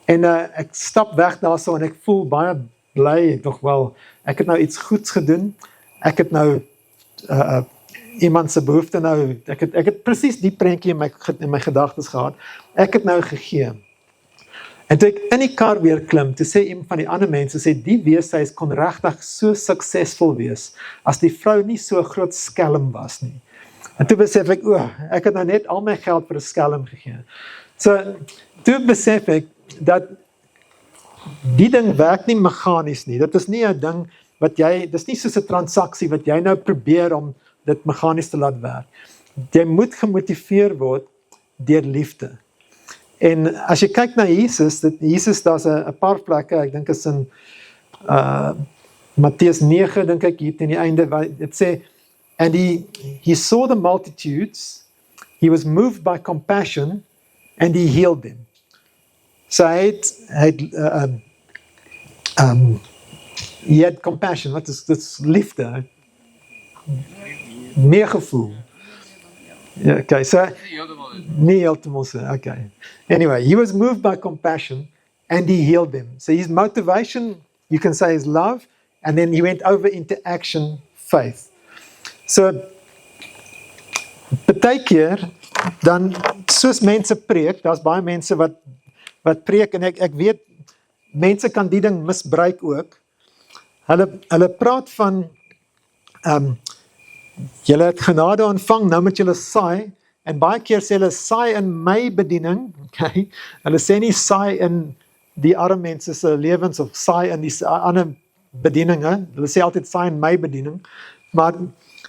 Speaker 2: En ek stap weg daarso en ek voel baie bly, ek dog wel, ek het nou iets goeds gedoen. Ek het nou iemand se behoefte nou, ek het presies die prentjie in my gedagtes gehad. Ek het nou gegee. En toe ek in die kar weer klim, toe sê een van die ander mense, sê die weeshuis kon regtig so suksesvol wees, as die vrou nie so groot skelm was nie. En toe besef ek, ek het nou net al my geld vir 'n skelm gegee. So, toe besef ek, dat die ding werk nie meganies nie, dit is nie 'n ding wat dit is nie soos 'n transaksie wat jy nou probeer om dit meganies te laat werk. Jy moet gemotiveer word deur liefde. En as jy kyk na Jesus, daar's 'n paar plekke, ek dink is in Matteus 9, dink ek, hier teen die einde, waar dit sê, and he saw the multitudes, he was moved by compassion, and he healed them. So hy had compassion, wat is dit? Liefde, meegevoel. Yeah, okay, so nie heeltemal so, okay. Anyway, he was moved by compassion and he healed them. So his motivation, you can say, is love, and then he went over into action, faith. So baie keer dan soos mense preek, daar's baie mense wat preek en ek weet mense kan die ding misbruik ook. Hulle praat van julle het genade ontvang, nou moet julle saai, en baie keer sê hulle saai in my bediening, okay? Hulle sê nie saai in die arme mense se lewens of saai in die ander bedieninge, hulle sê altyd saai in my bediening, maar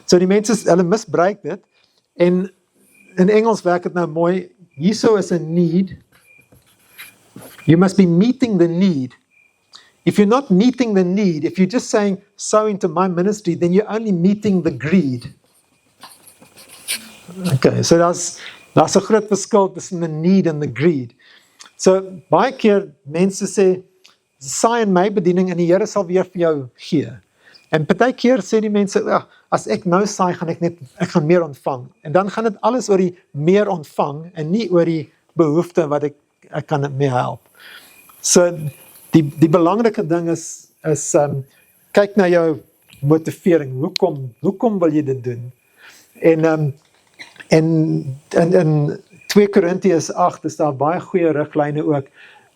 Speaker 2: so die mense, hulle misbruik dit, en in Engels werk dit nou mooi, hierso is 'n need, you must be meeting the need. If you're not meeting the need, if you're just saying, sow into my ministry, then you're only meeting the greed. Okay, so daar's 'n groot verskil tussen the need and the greed. So, baie keer mense sê, saai in my bediening en die Here sal weer vir jou gee. En partykeer sê die mense, ja, as ek nou saai, ek gaan meer ontvang. En dan gaan dit alles oor die meer ontvang en nie oor die behoefte wat ek kan mee help. So die belangrike ding is kyk na jou motivering. Hoekom wil jy dit doen? En in 2 Korintiërs 8 is daar baie goeie riglyne ook.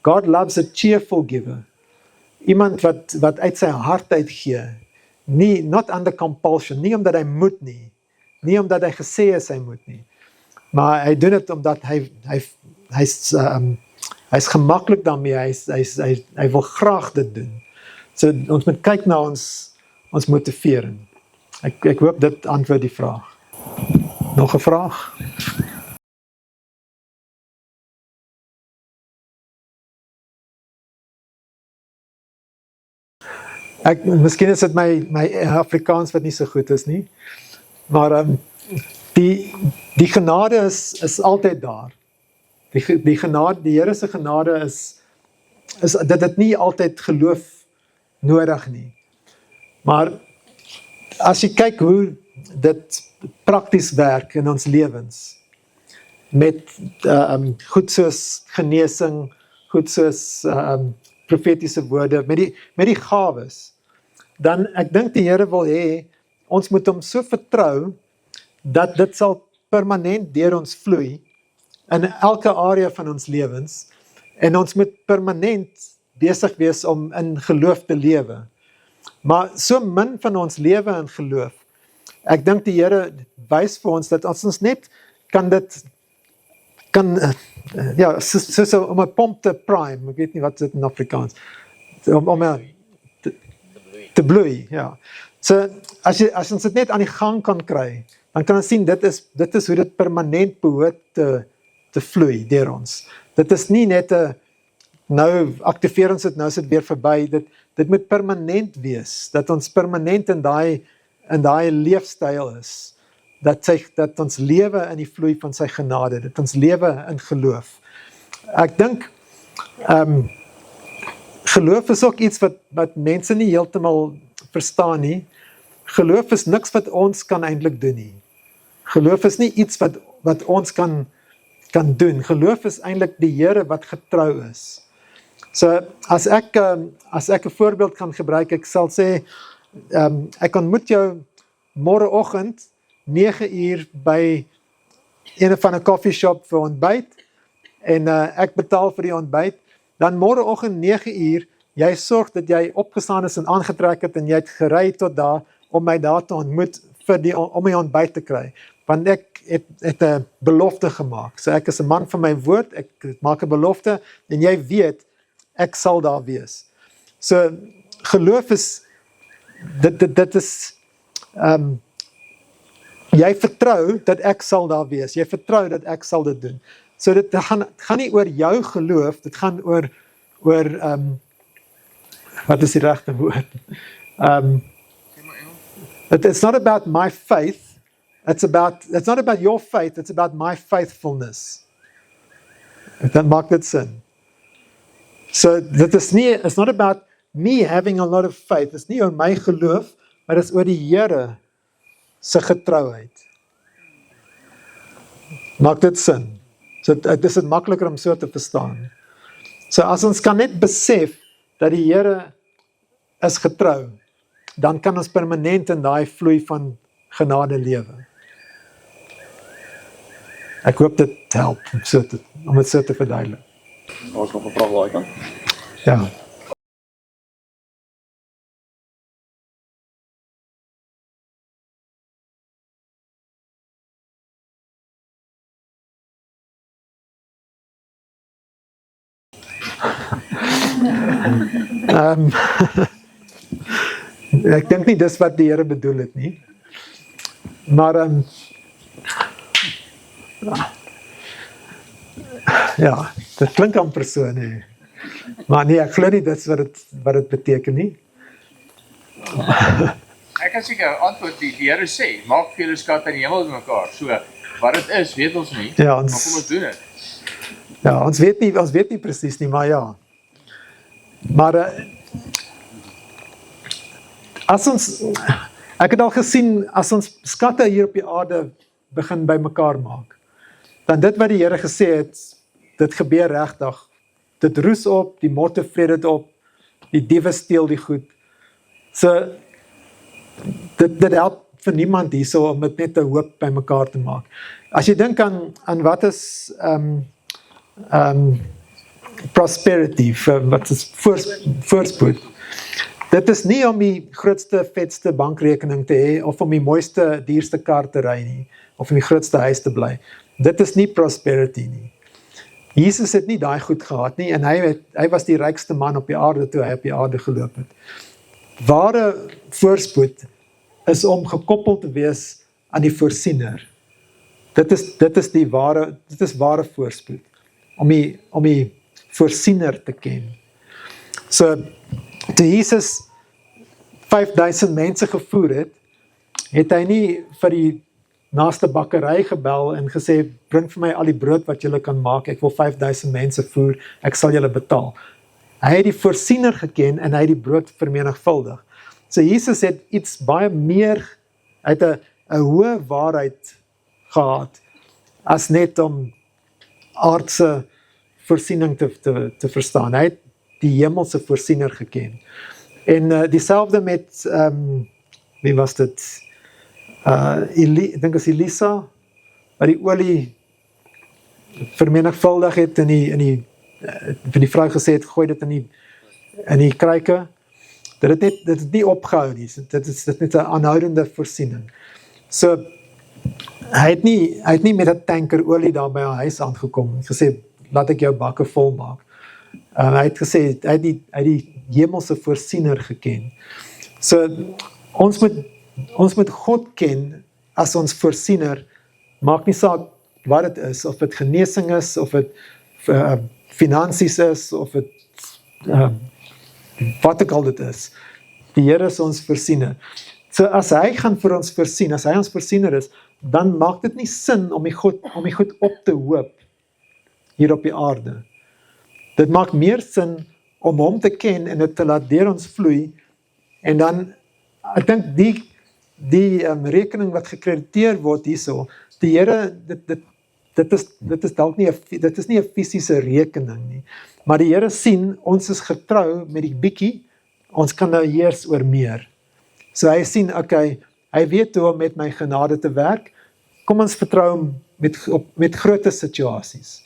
Speaker 2: God loves a cheerful giver. Iemand wat uit sy hart uitgee. Not under compulsion, nie omdat hy moet nie omdat hy gesê is hy moet nie. Maar hy doen dit omdat hy's gemaklik daarmee, hy wil graag dit doen. So ons moet kyk na ons motivering. Ek hoop dit antwoord die vraag. Nog 'n vraag? Miskien is dit my Afrikaans wat nie so goed is nie, maar die genade is altyd daar. Die genade, die Here se genade is dit nie altyd geloof nodig nie. Maar as jy kyk hoe dit prakties werk in ons lewens, met goed soos genesing, goed soos profetiese woorde, met die gawes, dan ek dink die Here wil hê, ons moet hom so vertrou, dat dit sal permanent deur ons vloei, in elke area van ons lewens, en ons moet permanent besig wees om in geloof te lewe. Maar so min van ons lewe in geloof, ek dink die Here wys vir ons, dat ons net kan soos om 'n pomp te prime, ek weet nie wat dit in Afrikaans, om te bloei, ja. So, as ons dit net aan die gang kan kry, dan kan ons sien, dit is hoe dit permanent behoort te vloei deur ons. Dit is nie net nou aktiveer ons dit, nou is dit weer verby, dit moet permanent wees, dat ons permanent in daai leefstyl is, dat ons lewe in die vloei van sy genade, dat ons lewe in geloof. Ek dink, geloof is ook iets wat mense nie heeltemal verstaan nie. Geloof is niks wat ons kan eintlik doen nie. Geloof is nie iets wat ons kan doen. Geloof is eintlik die Here wat getrou is. So, as ek 'n voorbeeld kan gebruik, ek sal sê, ek ontmoet jou môreoggend 9:00 by een van 'n coffee shop vir ontbyt, en ek betaal vir die ontbyt, dan môreoggend 9:00, jy sorg dat jy opgestaan is en aangetrek het, en jy het gery tot daar, om my daar te ontmoet, om my ontbyt te kry, want ek het 'n belofte gemaak, so ek is 'n man van my woord, ek maak 'n belofte, en jy weet, ek sal daar wees. So, geloof is, dit is, jy vertrou dat ek sal daar wees, jy vertrou dat ek sal dit doen. So dit gaan nie oor jou geloof, dit gaan oor wat is die regte woord? It's not about my faith, it's not about your faith, it's about my faithfulness. Dan maak dit sin. So it's not about me having a lot of faith, it's nie oor my geloof, maar dit is oor die Here se getrouheid. Maak dit sin? So dit is makliker om so te verstaan. So as ons kan net besef dat die Here is getrou, dan kan ons permanent in daai vloei van genade lewe. Ek hoop dit help om dit so te verduidelik.
Speaker 1: Ons nog 'n vraag daai kant.
Speaker 2: Ja. Ek dink nie dis wat die Here bedoel het nie. Maar ja, dit klink amper so, nee. Maar nee, ek glo nie dis wat dit beteken nie.
Speaker 3: Ek kan seker antwoord die Here sê, maak vir julle skat in die hemel met mekaar. So, wat dit is, weet ons nie.
Speaker 2: Ja,
Speaker 3: maar kom ons doen dit.
Speaker 2: Ja, ons weet nie presies nie, maar ja. Maar ek het al gesien, as ons skatte hier op die aarde begin bymekaar maak, dan dit wat die Here gesê het, dit gebeur regtig. Dit roes op, die motte vreet dit op, die diewe steel die goed. So, dit help vir niemand hierso om dit net 'n hoop bymekaar te maak. As jy dink aan wat is prosperity, wat is voorspoed. Dit is nie om die grootste, vetste bankrekening te hê, of om die mooiste, duurste kar te ry nie, of in die grootste huis te bly. Dit is nie prosperity nie. Jesus het nie daai goed gehad nie, en hy was die rykste man op die aarde toe hy op die aarde geloop het. Ware voorspoed is om gekoppel te wees aan die voorsiener. Dit is ware voorspoed, om die voorsiener te ken. So, toe Jesus 5000 mense gevoer het hy nie vir die naaste bakkery gebel en gesê, bring vir my al die brood wat julle kan maak, ek wil 5000 mense voer, ek sal julle betaal. Hy het die voorsiener geken en hy het die brood vermenigvuldig. So Jesus het iets baie meer, hy het 'n hoë waarheid gehad, as net om aardse voorsiening te verstaan. Hy het die hemelse voorsiener geken. En dieselfde met, wie was dit? Ek dink is Elisa, wat die olie vermenigvuldig het en vir die vrou gesê het, gooi dit in die kruike. Dit het nie opgehou nie, dit is net 'n aanhoudende voorsiening. So, hy het nie met 'n tanker olie daar by haar huis aangekom en gesê, laat ek jou bakke vol maak. Hy het gesê, hy het die hemelse voorsiener geken. So, ons moet God ken as ons voorsiener, maak nie saak wat dit is, of dit genesing is, of dit finansies is, of dit wat ook al dit is. Die Here is ons voorsiener. So as hy gaan vir ons voorsien, as hy ons voorsiener is, dan maak dit nie sin om die goed op te hoop hier op die aarde. Dit maak meer sin om hom te ken en dit te laat deur ons vloei, en dan, ek dink die rekening wat gekrediteer word hierso, die Here, dit is dalk nie, dit is nie 'n fisiese rekening nie, maar die Here sien, ons is getrou met die bietjie, ons kan nou heers oor meer. So hy sien, okay, hy weet hoe om met my genade te werk, kom ons vertrou hom met groot situasies.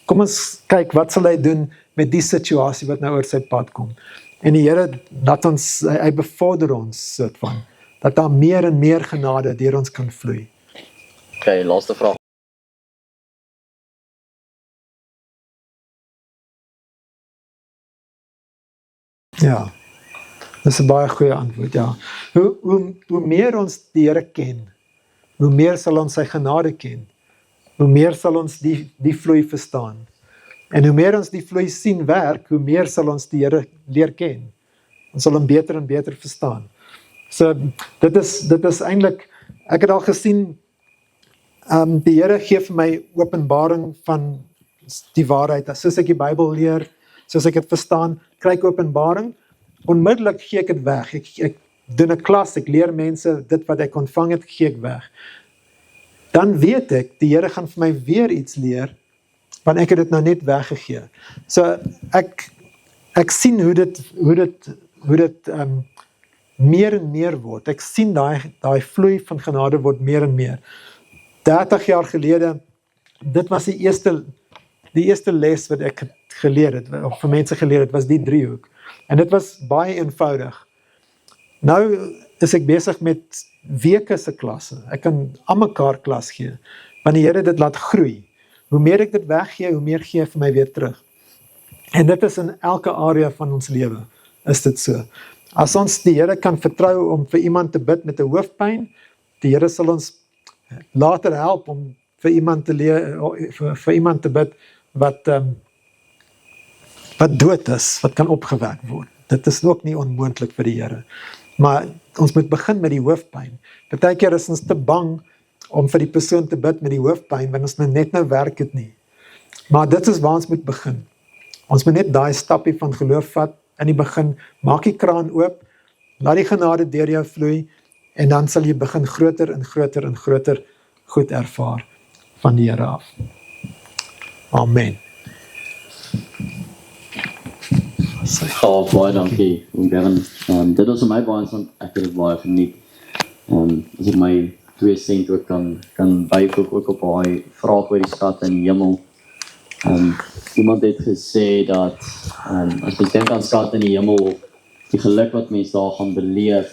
Speaker 2: Kom ons kyk, wat sal hy doen met die situasie wat nou oor sy pad kom. En die Here, hy bevorder ons, soort van, dat daar meer en meer genade deur ons kan vloei.
Speaker 1: Okay, laaste vraag.
Speaker 2: Ja, dis 'n baie goeie antwoord, ja. Hoe meer ons die Here ken, hoe meer sal ons sy genade ken, hoe meer sal ons die vloei verstaan. En hoe meer ons die vloei sien werk, hoe meer sal ons die Here leer ken. Ons sal hom beter en beter verstaan. So, dit is eintlik, ek het al gesien, die Here gee vir my openbaring van die waarheid. Soos ek die Bybel leer, soos ek dit verstaan, kry ek openbaring, onmiddellik gee ek dit weg. Ek doen 'n klas, ek leer mense, dit wat ek ontvang het, gee ek weg. Dan weet ek, die Here gaan vir my weer iets leer, want ek het dit nou net weggegee. So, ek sien hoe dit meer en meer word. Ek sien daai vloei van genade word meer en meer. 30 jaar gelede, dit was die eerste les wat ek geleer het, of vir mense geleer het, was die driehoek. En dit was baie eenvoudig. Nou is ek besig met weke se klasse. Ek kan aan mekaar klas gee, want die Here dit laat groei. Hoe meer ek dit weggee, hoe meer gee hy vir my weer terug. En dit is in elke area van ons lewe, is dit so. As ons die Here kan vertrou om vir iemand te bid met 'n hoofpyn, die Here sal ons later help om vir iemand te bid wat dood is, wat kan opgewek word. Dit is ook nie onmoontlik vir die Here. Maar ons moet begin met die hoofpyn. Partykeer is ons te bang om vir die persoon te bid met die hoofpyn, want ons net nou werk dit nie. Maar dit is waar ons moet begin. Ons moet net daai stappie van geloof vat in die begin, maak die kraan oop, laat die genade deur jou vloei, en dan sal jy begin groter en groter en groter goed ervaar van die Here af. Amen.
Speaker 1: Ja, baie dankie, oom Gavin. Dit was vir my baie interessant, ek het dit baie geniet. As ek my 2 sent ook kan byvoeg ook op daai vraag oor die stad in die hemel. Iemand het gesê dat as jy dink aan stad in die hemel, die geluk wat mense daar gaan beleef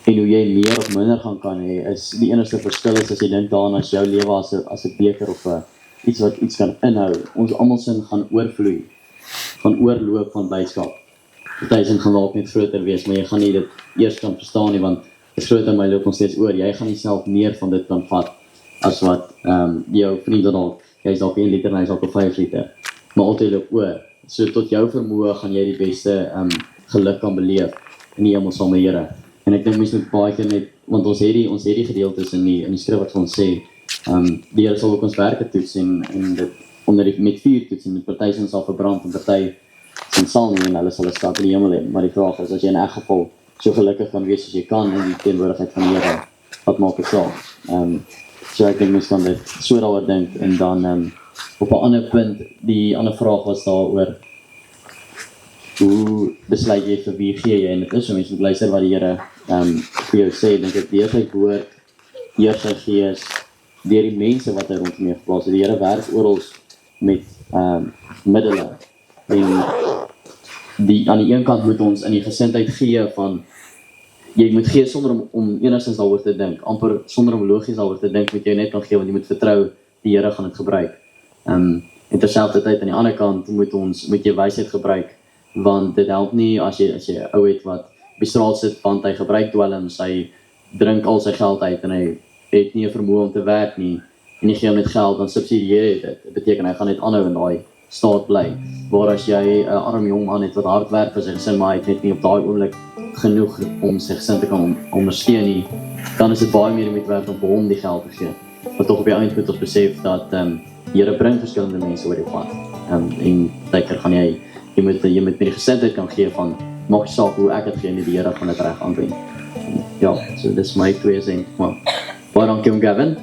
Speaker 1: en hoe jy meer of minder kan hê, is die enigste verskil is as jy dink daaraan as jou lewe as 'n beker of iets wat iets kan inhou. Ons almal sin gaan oorvloei, gaan oorloop van blydskap. Party sin gaan dalk net groter wees, maar jy gaan nie dit eers kan verstaan nie, want is groter my loop ons steeds oor. Jy gaan nie self meer van dit kan vat as wat jou vriende dalk, jy is dalk 1 liter en hy is dalk 5 liter. Maar altyd loop oor. So tot jou vermoë gaan jy die beste geluk kan beleef in die hemel saam met die Here. En ek dink mense moet baie keer net, want ons het die gedeeltes in die skrif wat vir ons sê, die Here sal ook ons werke toets en dit met vuur toets en party sin sal verbrand en party sin sal nie en hulle sal 'n stad in die hemel hê. Maar die vraag is as jy in elk geval so gelukkig kan wees as jy kan in die teenwoordigheid van die Here, wat maak dit saak? So ek dink mense kan dit so daaroor dink en dan op 'n ander punt, die ander vraag was daaroor hoe besluit jy vir wie gee jy en dit is so mense moet luister wat die Here vir jou sê, dink ek deur sy woord, deur sy gees, deur die mense wat hy rondom jou geplaas het. Die Here werk oral met middele en aan die een kant moet ons in die gesindheid gee van jy moet gee sonder om enigstens daaroor te dink, amper sonder om logies daaroor te dink, moet jy net kan gee want jy moet vertrou die Here gaan dit gebruik. En terselfdertyd aan die ander kant moet jy wysheid gebruik, want dit help nie as jy 'n ou het wat op die straat sit want hy gebruik dwelms, hy drink al sy geld uit en hy het nie 'n vermoë om te werk nie en jy gee hom net geld, dan subsidieer jy dit. Dit beteken hy gaan net aanhou in daai staat bly. Waar as jy 'n arm jong man het wat hard werk vir sy gesin, maar hy het net nie op daai oomblik genoeg om sy gesin te kan ondersteun nie, dan is dit baie meer met werd om vir hom die geld te gee. Maar tog op die einde moet ons besef dat die Here bring verskillende mense oor die pad. En tyker gaan jy moet met die gesindheid kan gee van maak nie saak hoe ek dit gee nie, die Here gaan dit reg aanwend. Ja, so dis my 2 sent. Maar baie dankie om Gavin.